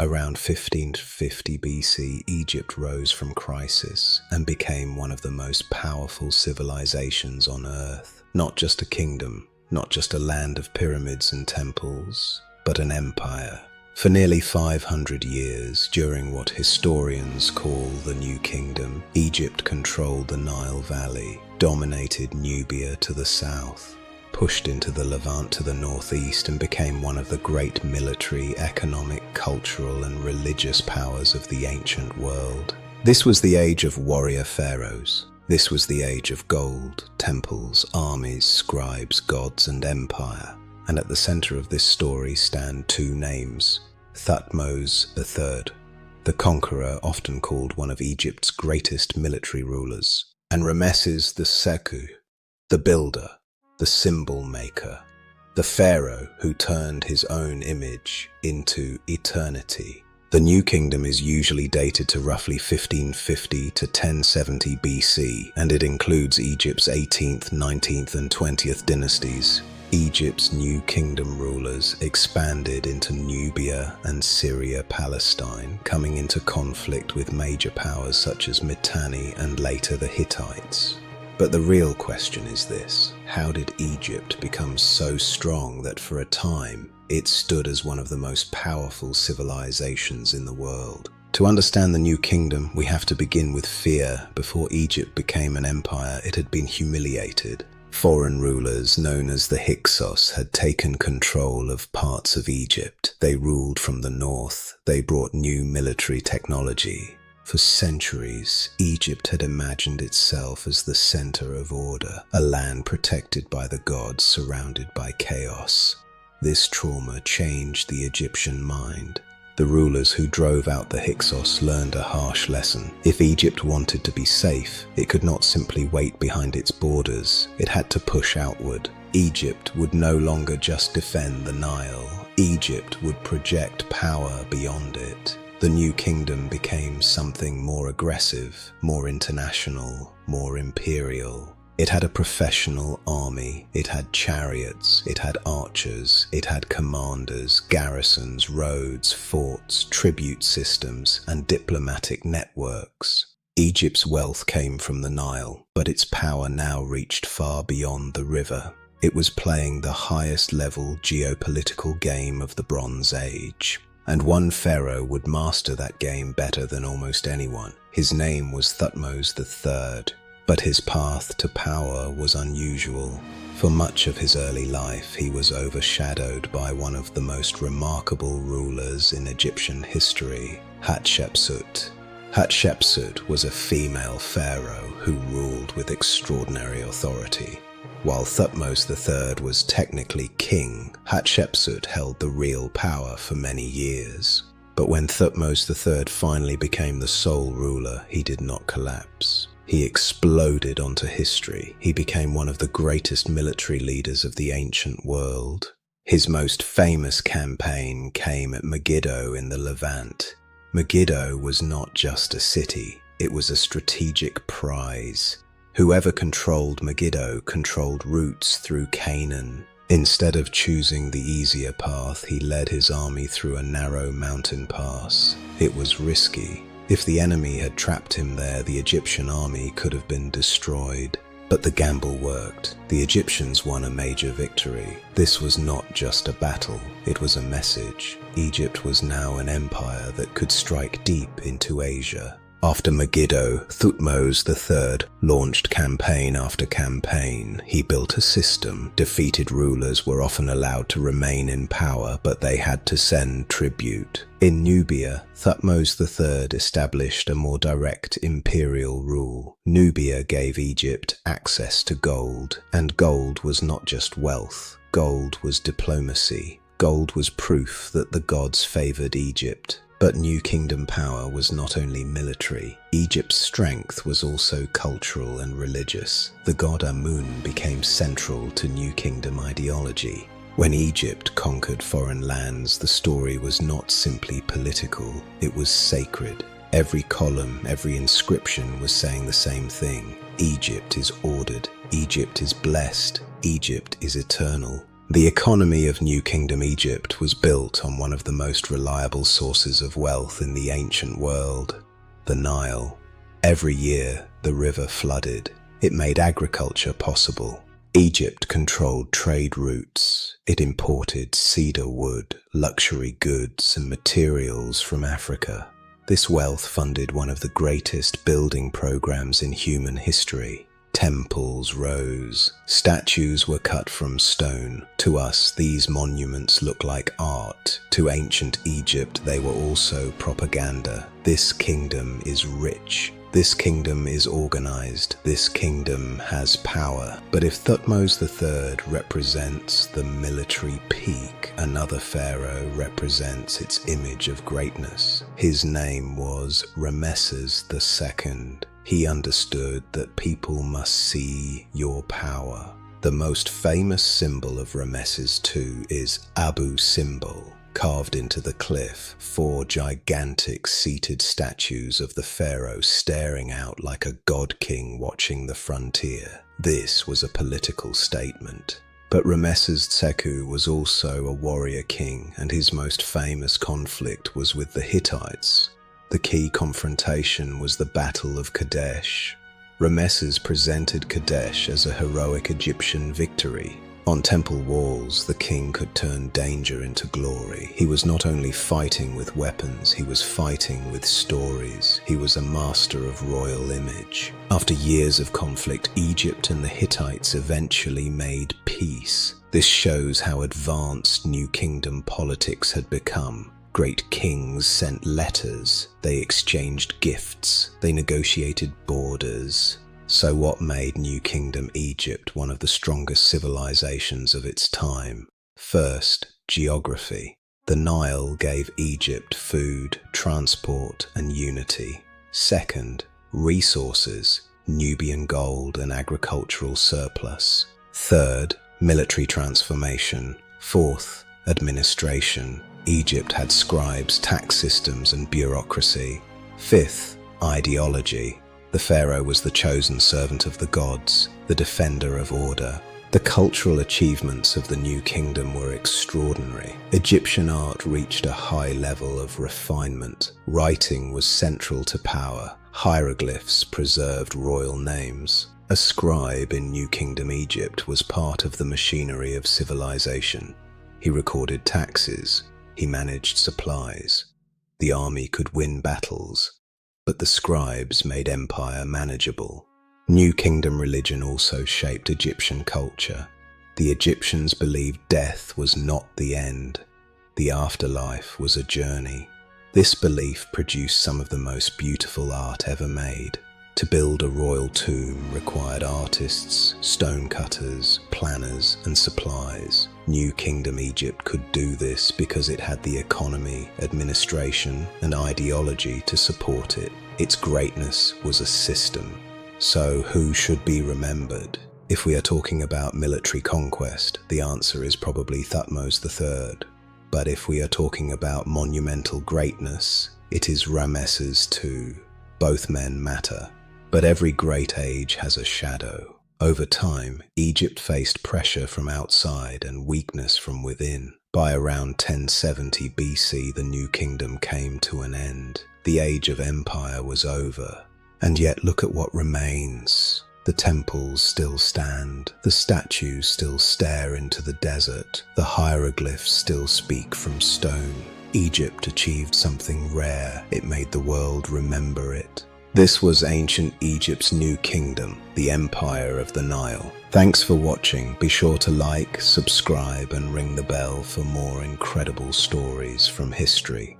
Around 1550 BC, Egypt rose from crisis and became one of the most powerful civilizations on Earth. Not just a kingdom, not just a land of pyramids and temples, but an empire. For nearly 500 years, during what historians call the New Kingdom, Egypt controlled the Nile Valley, dominated Nubia to the south, pushed into the Levant to the northeast, and became one of the great military, economic, cultural, and religious powers of the ancient world. This was the age of warrior pharaohs. This was the age of gold, temples, armies, scribes, gods, and empire. And at the center of this story stand two names: Thutmose III, the conqueror, often called one of Egypt's greatest military rulers, and Ramesses II, the builder, the symbol maker, the pharaoh who turned his own image into eternity. The New Kingdom is usually dated to roughly 1550 to 1070 BC, and it includes Egypt's 18th, 19th, and 20th dynasties. Egypt's New Kingdom rulers expanded into Nubia and Syria-Palestine, coming into conflict with major powers such as Mitanni and later the Hittites. But the real question is this: how did Egypt become so strong that for a time it stood as one of the most powerful civilizations in the world? To understand the New Kingdom, we have to begin with fear. Before Egypt became an empire, it had been humiliated. Foreign rulers known as the Hyksos had taken control of parts of Egypt. They ruled from the north. They brought new military technology. For centuries, Egypt had imagined itself as the center of order, a land protected by the gods, surrounded by chaos. This trauma changed the Egyptian mind. The rulers who drove out the Hyksos learned a harsh lesson. If Egypt wanted to be safe, it could not simply wait behind its borders. It had to push outward. Egypt would no longer just defend the Nile. Egypt would project power beyond it. The New Kingdom became something more aggressive, more international, more imperial. It had a professional army, it had chariots, it had archers, it had commanders, garrisons, roads, forts, tribute systems, and diplomatic networks. Egypt's wealth came from the Nile, but its power now reached far beyond the river. It was playing the highest level geopolitical game of the Bronze Age. And one pharaoh would master that game better than almost anyone. His name was Thutmose III. But his path to power was unusual. For much of his early life, he was overshadowed by one of the most remarkable rulers in Egyptian history, Hatshepsut. Hatshepsut was a female pharaoh who ruled with extraordinary authority. While Thutmose III was technically king, Hatshepsut held the real power for many years. But when Thutmose III finally became the sole ruler, he did not collapse. He exploded onto history. He became one of the greatest military leaders of the ancient world. His most famous campaign came at Megiddo in the Levant. Megiddo was not just a city, it was a strategic prize. Whoever controlled Megiddo controlled routes through Canaan. Instead of choosing the easier path, he led his army through a narrow mountain pass. It was risky. If the enemy had trapped him there, the Egyptian army could have been destroyed. But the gamble worked. The Egyptians won a major victory. This was not just a battle, it was a message. Egypt was now an empire that could strike deep into Asia. After Megiddo, Thutmose III launched campaign after campaign. He built a system. Defeated rulers were often allowed to remain in power, but they had to send tribute. In Nubia, Thutmose III established a more direct imperial rule. Nubia gave Egypt access to gold, and gold was not just wealth. Gold was diplomacy. Gold was proof that the gods favored Egypt. But New Kingdom power was not only military. Egypt's strength was also cultural and religious. The god Amun became central to New Kingdom ideology. When Egypt conquered foreign lands, the story was not simply political, it was sacred. Every column, every inscription was saying the same thing. Egypt is ordered. Egypt is blessed. Egypt is eternal. The economy of New Kingdom Egypt was built on one of the most reliable sources of wealth in the ancient world, the Nile. Every year, the river flooded. It made agriculture possible. Egypt controlled trade routes. It imported cedar wood, luxury goods, and materials from Africa. This wealth funded one of the greatest building programs in human history. Temples rose. Statues were cut from stone. To us, these monuments look like art. To ancient Egypt, they were also propaganda. This kingdom is rich. This kingdom is organized. This kingdom has power. But if Thutmose III represents the military peak, another pharaoh represents its image of greatness. His name was Ramesses II. He understood that people must see your power. The most famous symbol of Ramesses II is Abu Simbel. Carved into the cliff, 4 gigantic seated statues of the pharaoh staring out like a god-king watching the frontier. This was a political statement. But Ramesses II was also a warrior king, and his most famous conflict was with the Hittites. The key confrontation was the Battle of Kadesh. Ramesses presented Kadesh as a heroic Egyptian victory. On temple walls, the king could turn danger into glory. He was not only fighting with weapons, he was fighting with stories. He was a master of royal image. After years of conflict, Egypt and the Hittites eventually made peace. This shows how advanced New Kingdom politics had become. Great kings sent letters. They exchanged gifts. They negotiated borders. So what made New Kingdom Egypt one of the strongest civilizations of its time? First, geography. The Nile gave Egypt food, transport, and unity. Second, resources, Nubian gold and agricultural surplus. Third, military transformation. Fourth, administration. Egypt had scribes, tax systems, and bureaucracy. Fifth, ideology. The pharaoh was the chosen servant of the gods, the defender of order. The cultural achievements of the New Kingdom were extraordinary. Egyptian art reached a high level of refinement. Writing was central to power. Hieroglyphs preserved royal names. A scribe in New Kingdom Egypt was part of the machinery of civilization. He recorded taxes. He managed supplies. The army could win battles. But the scribes made empire manageable. New Kingdom religion also shaped Egyptian culture. The Egyptians believed death was not the end. The afterlife was a journey. This belief produced some of the most beautiful art ever made. To build a royal tomb required artists, stonecutters, planners, and supplies. New Kingdom Egypt could do this because it had the economy, administration, and ideology to support it. Its greatness was a system. So who should be remembered? If we are talking about military conquest, the answer is probably Thutmose III. But if we are talking about monumental greatness, it is Ramesses II. Both men matter. But every great age has a shadow. Over time, Egypt faced pressure from outside and weakness from within. By around 1070 BC, the New Kingdom came to an end. The age of empire was over. And yet look at what remains. The temples still stand. The statues still stare into the desert. The hieroglyphs still speak from stone. Egypt achieved something rare. It made the world remember it. This was ancient Egypt's New Kingdom, the Empire of the Nile. Thanks for watching. Be sure to like, subscribe, and ring the bell for more incredible stories from history.